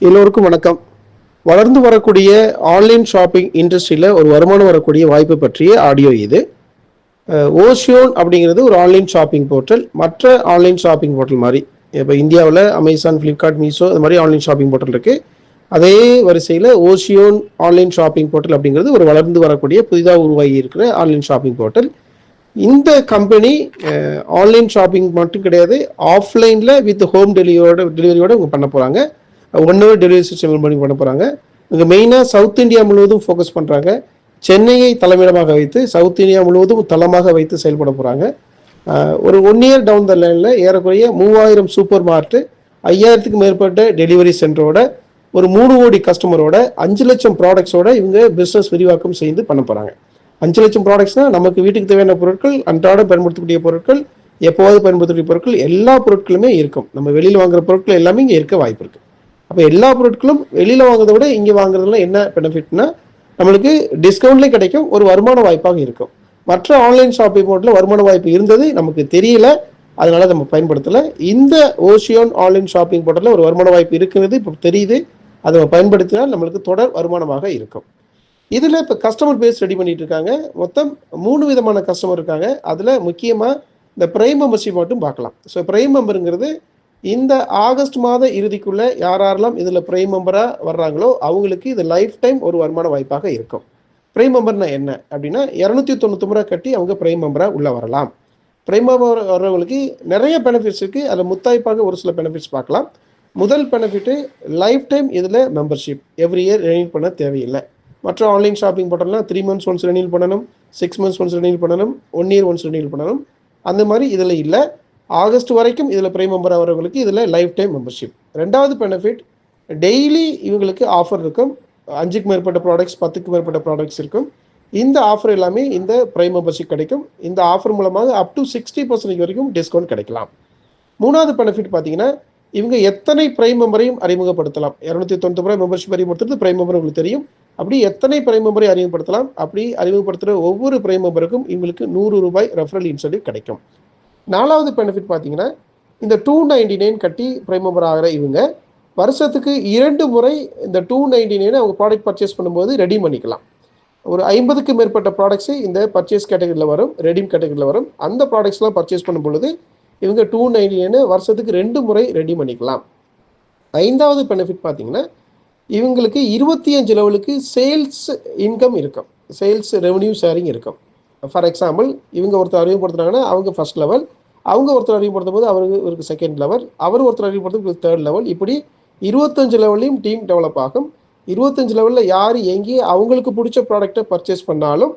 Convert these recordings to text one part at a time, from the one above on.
எல்லோருக்கும் வணக்கம். வளர்ந்து வரக்கூடிய ஆன்லைன் ஷாப்பிங் இண்டஸ்ட்ரியில் ஒரு வருமானம் வரக்கூடிய வாய்ப்பு பற்றிய ஆடியோ இது. ஓஷியோன் அப்படிங்கிறது ஒரு ஆன்லைன் ஷாப்பிங் போர்ட்டல். மற்ற ஆன்லைன் ஷாப்பிங் போர்ட்டல் மாதிரி இப்போ இந்தியாவில் அமேசான், ஃப்ளிப்கார்ட், மீஷோ இது மாதிரி ஆன்லைன் ஷாப்பிங் போர்ட்டல் இருக்குது. அதே வரிசையில் ஓஷியோன் ஆன்லைன் ஷாப்பிங் போர்ட்டல் அப்படிங்கிறது ஒரு வளர்ந்து வரக்கூடிய புதிதாக உருவாகி இருக்கிற ஆன்லைன் ஷாப்பிங் போர்ட்டல். இந்த கம்பெனி ஆன்லைன் ஷாப்பிங் மட்டும் கிடையாது, ஆஃப்லைனில் வித் ஹோம் டெலிவரியோட இவங்க பண்ண போகிறாங்க. 1 hour டெலிவரி சிஸ்டம் பண்ண போகிறாங்க. இங்கே மெயினாக சவுத் இந்தியா முழுவதும் ஃபோக்கஸ் பண்ணுறாங்க. சென்னையை தலைமையிடமாக வைத்து சவுத் இந்தியா முழுவதும் தளமாக வைத்து செயல்பட போகிறாங்க. ஒரு 1 year டவுன் த லைனில் ஏறக்குறைய 3000 சூப்பர் மார்ட்டு, 5000க்கும் மேற்பட்ட டெலிவரி சென்டரோட, ஒரு 3 கோடி கஸ்டமரோட, 5 லட்சம் ப்ராடக்ட்ஸோட இவங்க பிஸ்னஸ் விரிவாக்கம் செய்து பண்ண போகிறாங்க. 5 லட்சம் ப்ராடக்ட்ஸ்னால் நமக்கு வீட்டுக்கு தேவையான பொருட்கள், அன்றாட பயன்படுத்தக்கூடிய பொருட்கள், எப்போவாது பயன்படுத்தக்கூடிய பொருட்கள், எல்லா பொருட்களுமே இருக்கும். நம்ம வெளியில் வாங்குற பொருட்கள் எல்லாமே இங்கே இருக்க வாய்ப்பு இருக்குது. அப்போ எல்லா பொருட்களும் வெளியில் வாங்குறத விட இங்கே வாங்குறதுல என்ன பெனிஃபிட்னா, நம்மளுக்கு டிஸ்கவுண்ட்லேயே கிடைக்கும், ஒரு வருமான வாய்ப்பாக இருக்கும். மற்ற ஆன்லைன் ஷாப்பிங் போர்ட்டில் வருமான வாய்ப்பு இருந்தது, நமக்கு தெரியல, அதனால நம்ம பயன்படுத்தலை. இந்த ஓஷியோன் ஆன்லைன் ஷாப்பிங் போர்ட்டலில் ஒரு வருமான வாய்ப்பு இருக்கிறது இப்போ தெரியுது. அதை நம்ம பயன்படுத்தினால் நம்மளுக்கு தொடர் வருமானமாக இருக்கும். இதில் இப்போ கஸ்டமர் பேஸ் ரெடி பண்ணிட்டு இருக்காங்க. மொத்தம் 3 விதமான கஸ்டமர் இருக்காங்க. அதில் முக்கியமாக இந்த பிரைம் மெம்பர்ஷிப் மட்டும் பார்க்கலாம். ஸோ பிரைம் மெம்பருங்கிறது இந்த ஆகஸ்ட் மாத இறுதிக்குள்ள யாரெல்லாம் இதில் பிரைம் மெம்பராக வர்றாங்களோ அவங்களுக்கு இது லைஃப் டைம் ஒரு வருமான வாய்ப்பாக இருக்கும். பிரைம் மெம்பர்னா என்ன அப்படின்னா, 299 ரூபா கட்டி அவங்க பிரைம் மெம்பராக உள்ள வரலாம். பிரைம் மெம்பர் வர்றவங்களுக்கு நிறைய பெனிஃபிட்ஸ் இருக்குது. அதில் முத்தாய்ப்பாக ஒரு சில பெனிஃபிட்ஸ் பார்க்கலாம். முதல் பெனிஃபிட்டு, லைஃப் டைம் இதில் மெம்பர்ஷிப் எவ்ரி இயர் ரெனியூல் பண்ண தேவையில்லை. மற்ற ஆன்லைன் ஷாப்பிங் போட்டோம்னா 3 months ஒன்ஸ் ரெனியூல் பண்ணணும், 6 months ஒன்ஸ் ரெனியூல் பண்ணணும், 1 year ஒன்ஸ் ரெனியூல் பண்ணணும். அந்த மாதிரி இதில் இல்லை. ஆகஸ்ட் வரைக்கும் இதில் பிரைம் மெம்பர் ஆகிறவங்களுக்கு இதில் லைஃப் டைம் மெம்பர்ஷிப். ரெண்டாவது பெனிஃபிட், டெய்லி இவங்களுக்கு ஆஃபர் இருக்கும். 5க்கு மேற்பட்ட ப்ராடக்ட்ஸ், 10க்கு மேற்பட்ட ப்ராடக்ட்ஸ் இருக்கும். இந்த ஆஃபர் எல்லாமே இந்த பிரைம் மெம்பர்ஷிப் கிடைக்கும். இந்த ஆஃபர் மூலமாக அப் டு 60% வரைக்கும் டிஸ்கவுண்ட் கிடைக்கலாம். மூணாவது பெனிஃபிட் பார்த்தீங்கன்னா, இவங்க எத்தனை பிரைம் மெம்பரையும் அறிமுகப்படுத்தலாம். 290 ரூபாய் மெம்பர்ஷிப் அறிமுகப்படுத்துறது பிரைம் மெம்பர் உங்களுக்கு தெரியும். அப்படி எத்தனை பிரைம் மெம்பரை அறிமுகப்படுத்தலாம். அப்படி அறிமுகப்படுத்துகிற ஒவ்வொரு பிரைம் மெம்பருக்கும் இவங்களுக்கு 100 ரூபாய் ரெஃபரல் இன்சென்டிவ் கிடைக்கும். நாலாவது பெனிஃபிட் பார்த்தீங்கன்னா, இந்த 299 கட்டி பிரைம் மெம்பர் ஆகிற இவங்க வருஷத்துக்கு 2 முறை இந்த 299 அவங்க ப்ராடக்ட் பர்ச்சேஸ் பண்ணும்போது ரெடீம் பண்ணிக்கலாம். ஒரு 50க்கு மேற்பட்ட ப்ராடக்ட்ஸு இந்த பர்ச்சேஸ் கேட்டகரியில் வரும், ரெடீம் கேட்டகரியில் வரும். அந்த ப்ராடக்ட்ஸ்லாம் பர்ச்சேஸ் பண்ணும் பொழுது இவங்க 299 வருஷத்துக்கு 2 முறை ரெடீம் பண்ணிக்கலாம். 5வது பெனிஃபிட் பார்த்தீங்கன்னா, இவங்களுக்கு 25 லெவலுக்கு சேல்ஸ் இன்கம் இருக்கும், சேல்ஸ் ரெவன்யூ ஷேரிங் இருக்கும். ஃபார் எக்ஸாம்பிள், இவங்க ஒருத்தர் அறிமுகப்படுத்துனாங்கன்னா அவங்க ஃபர்ஸ்ட் லெவல், அவங்க ஒருத்தர் அறிமுகப்படுத்தும் போது அவருக்கு செகண்ட் லெவல், அவர் ஒருத்தர் அறிமுகப்படுத்தும் தேர்ட் லெவல். இப்படி 25 லெவல்லையும் டீம் டெவலப் ஆகும். 25 லெவலில் யார் எங்கே அவங்களுக்கு பிடிச்ச ப்ராடக்டை பர்ச்சேஸ் பண்ணாலும்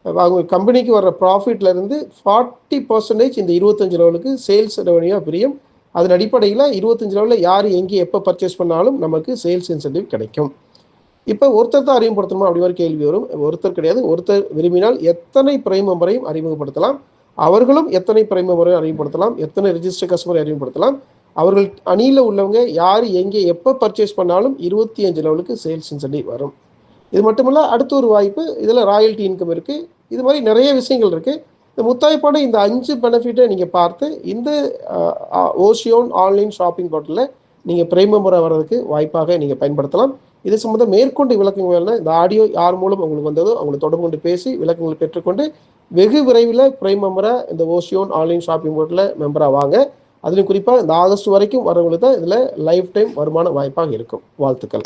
அவங்க கம்பெனிக்கு வர்ற ப்ராஃபிட்லேருந்து 40% இந்த 25 லெவலுக்கு சேல்ஸ் ரெவன்யூவாக பிரியும். அதன் அடிப்படையில் 25 லெவலில் யார் எங்கே எப்போ பர்ச்சேஸ் பண்ணாலும் நமக்கு சேல்ஸ் இன்சென்டிவ் கிடைக்கும். இப்போ ஒருத்தர் தான் அறிமுகப்படுத்தணுமா அப்படி ஒரு கேள்வி வரும். ஒருத்தர் கிடையாது, ஒருத்தர் விரும்பினால் எத்தனை பிரைம் மெம்பரையும் அறிமுகப்படுத்தலாம். அவர்களும் எத்தனை பிரைம் மெம்பரையும் அறிமுகப்படுத்தலாம், எத்தனை ரெஜிஸ்டர் கஸ்டமரை அறிமுகப்படுத்தலாம். அவர்கள் அணியில் உள்ளவங்க யார் எங்கே எப்போ பர்ச்சேஸ் பண்ணாலும் 25 லெவலுக்கு சேல்ஸ் இன்சென்டிவ் வரும். இது மட்டுமல்ல, அடுத்த ஒரு வாய்ப்பு, இதில் ராயல்ட்டி இன்கம் இருக்குது. இது மாதிரி நிறைய விஷயங்கள் இருக்குது. இந்த முத்தாய்ப்பான இந்த 5 பெனிஃபிட்டை நீங்கள் பார்த்து இந்த ஓஷியோன் ஆன்லைன் ஷாப்பிங் போர்ட்டலில் நீங்கள் பிரைம் மெம்பராக வர்றதுக்கு வாய்ப்பாக நீங்கள் பயன்படுத்தலாம். இது சம்பந்தம் மேற்கொண்டு விளக்கங்கள் வேணும்னா இந்த ஆடியோ யார் மூலம் உங்களுக்கு வந்ததோ அவங்களை தொடர்பு கொண்டு பேசி விளக்கங்களை பெற்றுக்கொண்டு வெகு விரைவில் பிரைம் மெம்பராக இந்த ஓஷியோன் ஆன்லைன் ஷாப்பிங் போர்ட்டில் மெம்பராக வாங்க. அதுலேயும் குறிப்பாக இந்த ஆகஸ்ட் வரைக்கும் வரவங்களுக்கு தான் இதில் லைஃப் டைம் வருமான வாய்ப்பாக இருக்கும். வாழ்த்துக்கள்.